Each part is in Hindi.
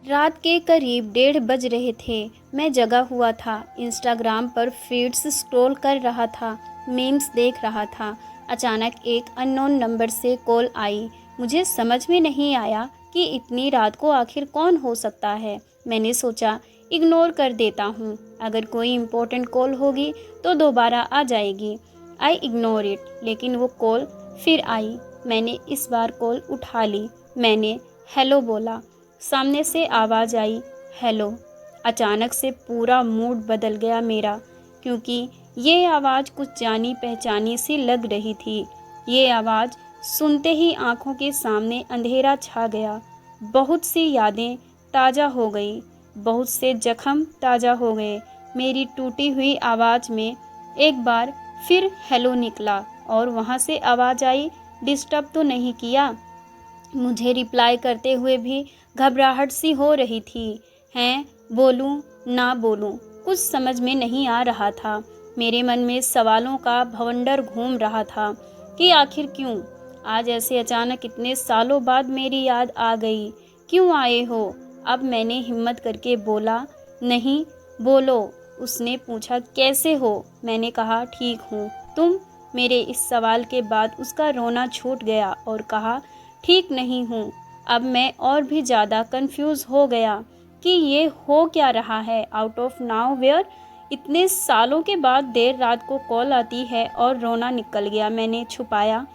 रात के करीब 1:30 बज रहे थे। मैं जगा हुआ था। इंस्टाग्राम पर फीड्स स्क्रॉल कर रहा था, मीम्स देख रहा था। अचानक एक अननोन नंबर से कॉल आई। मुझे समझ में नहीं आया कि इतनी रात को आखिर कौन हो सकता है। मैंने सोचा इग्नोर कर देता हूँ, अगर कोई इम्पोर्टेंट कॉल होगी तो दोबारा आ जाएगी। आई इग्नोर इट, लेकिन वो कॉल फिर आई। मैंने इस बार कॉल उठा ली। मैंने हेलो बोला। सामने से आवाज़ आई, हेलो। अचानक से पूरा मूड बदल गया मेरा, क्योंकि ये आवाज़ कुछ जानी पहचानी सी लग रही थी। ये आवाज़ सुनते ही आंखों के सामने अंधेरा छा गया। बहुत सी यादें ताज़ा हो गई, बहुत से जख्म ताज़ा हो गए। मेरी टूटी हुई आवाज़ में एक बार फिर हेलो निकला और वहाँ से आवाज़ आई, डिस्टर्ब तो नहीं किया। मुझे रिप्लाई करते हुए भी घबराहट सी हो रही थी। हैं, बोलूं ना बोलूं, कुछ समझ में नहीं आ रहा था। मेरे मन में सवालों का भवंडर घूम रहा था कि आखिर क्यों आज ऐसे अचानक इतने सालों बाद मेरी याद आ गई। क्यों आए हो? अब मैंने हिम्मत करके बोला, नहीं, बोलो। उसने पूछा, कैसे हो? मैंने कहा, ठीक हूँ। तुम? मेरे इस सवाल के बाद उसका रोना छूट गया और कहा, ठीक नहीं हूँ। अब मैं और भी ज़्यादा कंफ्यूज हो गया कि ये हो क्या रहा है। आउट ऑफ नाउ वेयर इतने सालों के बाद देर रात को कॉल आती है और रोना निकल गया। मैंने छुपाया।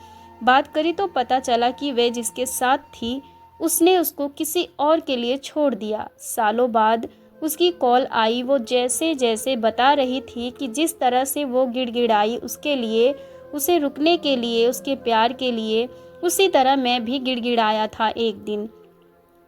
बात करी तो पता चला कि वे जिसके साथ थी उसने उसको किसी और के लिए छोड़ दिया। सालों बाद उसकी कॉल आई। वो जैसे जैसे बता रही थी कि जिस तरह से वो गिड़गिड़ाई उसके लिए, उसे रुकने के लिए, उसके प्यार के लिए, उसी तरह मैं भी गिड़गिड़ाया था एक दिन,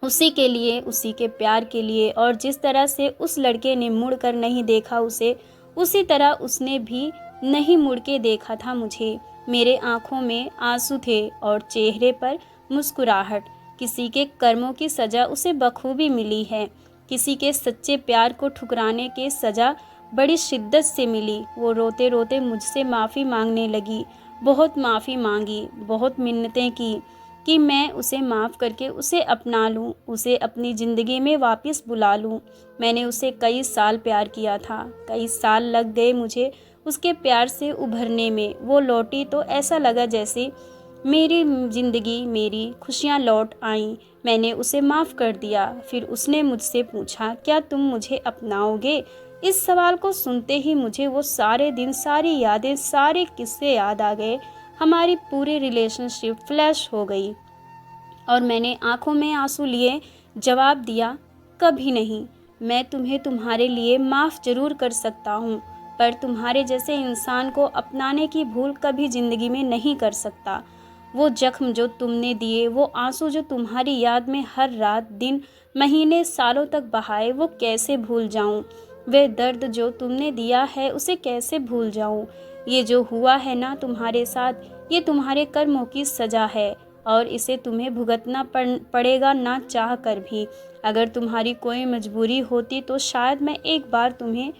उसी के लिए, उसी के प्यार के लिए। और जिस तरह से उस लड़के ने मुड़ कर नहीं देखा उसे, उसी तरह उसने भी नहीं मुड़ के देखा था मुझे। मेरे आंखों में आंसू थे और चेहरे पर मुस्कुराहट। किसी के कर्मों की सज़ा उसे बखूबी मिली है। किसी के सच्चे प्यार को ठुकराने के सज़ा बड़ी शिद्दत से मिली। वो रोते रोते मुझसे माफ़ी मांगने लगी। बहुत माफ़ी मांगी, बहुत मिन्नतें की कि मैं उसे माफ़ करके उसे अपना लूँ, उसे अपनी ज़िंदगी में वापस बुला लूँ। मैंने उसे कई साल प्यार किया था, कई साल लग गए मुझे उसके प्यार से उभरने में। वो लौटी तो ऐसा लगा जैसे मेरी ज़िंदगी, मेरी खुशियाँ लौट आईं। मैंने उसे माफ़ कर दिया। फिर उसने मुझसे पूछा, क्या तुम मुझे अपनाओगे? इस सवाल को सुनते ही मुझे वो सारे दिन, सारी यादें, सारे किस्से याद आ गए। हमारी पूरी रिलेशनशिप फ्लैश हो गई और मैंने आंखों में आंसू लिए जवाब दिया, कभी नहीं। मैं तुम्हें तुम्हारे लिए माफ़ ज़रूर कर सकता हूँ, पर तुम्हारे जैसे इंसान को अपनाने की भूल कभी ज़िंदगी में नहीं कर सकता। वो जख्म जो तुमने दिए, वो आंसू जो तुम्हारी याद में हर रात, दिन, महीने, सालों तक बहाए, वो कैसे भूल जाऊँ? वे दर्द जो तुमने दिया है, उसे कैसे भूल जाऊँ? ये जो हुआ है ना तुम्हारे साथ, ये तुम्हारे कर्मों की सज़ा है और इसे तुम्हें भुगतना पड़ेगा, ना चाह कर भी। अगर तुम्हारी कोई मजबूरी होती तो शायद मैं एक बार तुम्हें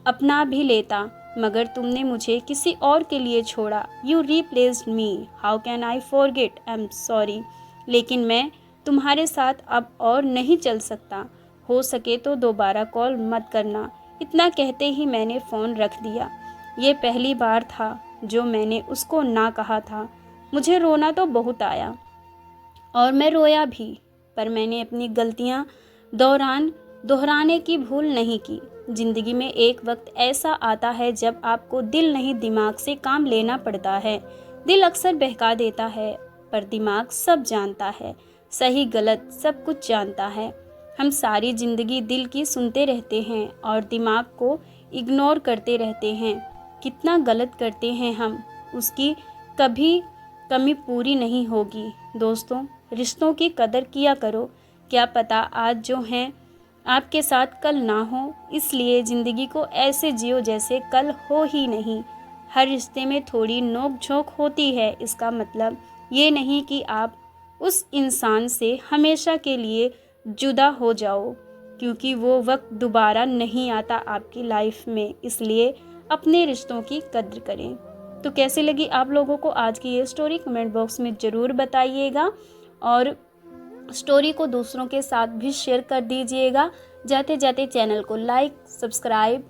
अपना भी लेता, मगर तुमने मुझे किसी और के लिए छोड़ा। You replaced me, how can I forget? I am sorry, लेकिन मैं तुम्हारे साथ अब और नहीं चल सकता। हो सके तो दोबारा कॉल मत करना। इतना कहते ही मैंने फ़ोन रख दिया। ये पहली बार था जो मैंने उसको ना कहा था। मुझे रोना तो बहुत आया और मैं रोया भी, पर मैंने अपनी गलतियाँ दोहराने की भूल नहीं की। ज़िंदगी में एक वक्त ऐसा आता है जब आपको दिल नहीं, दिमाग से काम लेना पड़ता है। दिल अक्सर बहका देता है, पर दिमाग सब जानता है, सही गलत सब कुछ जानता है। हम सारी ज़िंदगी दिल की सुनते रहते हैं और दिमाग को इग्नोर करते रहते हैं। कितना गलत करते हैं हम, उसकी कभी कमी पूरी नहीं होगी। दोस्तों, रिश्तों की कदर किया करो। क्या पता आज जो हैं आपके साथ कल ना हो, इसलिए ज़िंदगी को ऐसे जियो जैसे कल हो ही नहीं। हर रिश्ते में थोड़ी नोक झोंक होती है, इसका मतलब ये नहीं कि आप उस इंसान से हमेशा के लिए जुदा हो जाओ, क्योंकि वो वक्त दोबारा नहीं आता आपकी लाइफ में। इसलिए अपने रिश्तों की कद्र करें। तो कैसी लगी आप लोगों को आज की ये स्टोरी? कमेंट बॉक्स में ज़रूर बताइएगा और स्टोरी को दूसरों के साथ भी शेयर कर दीजिएगा। जाते जाते चैनल को लाइक, सब्सक्राइब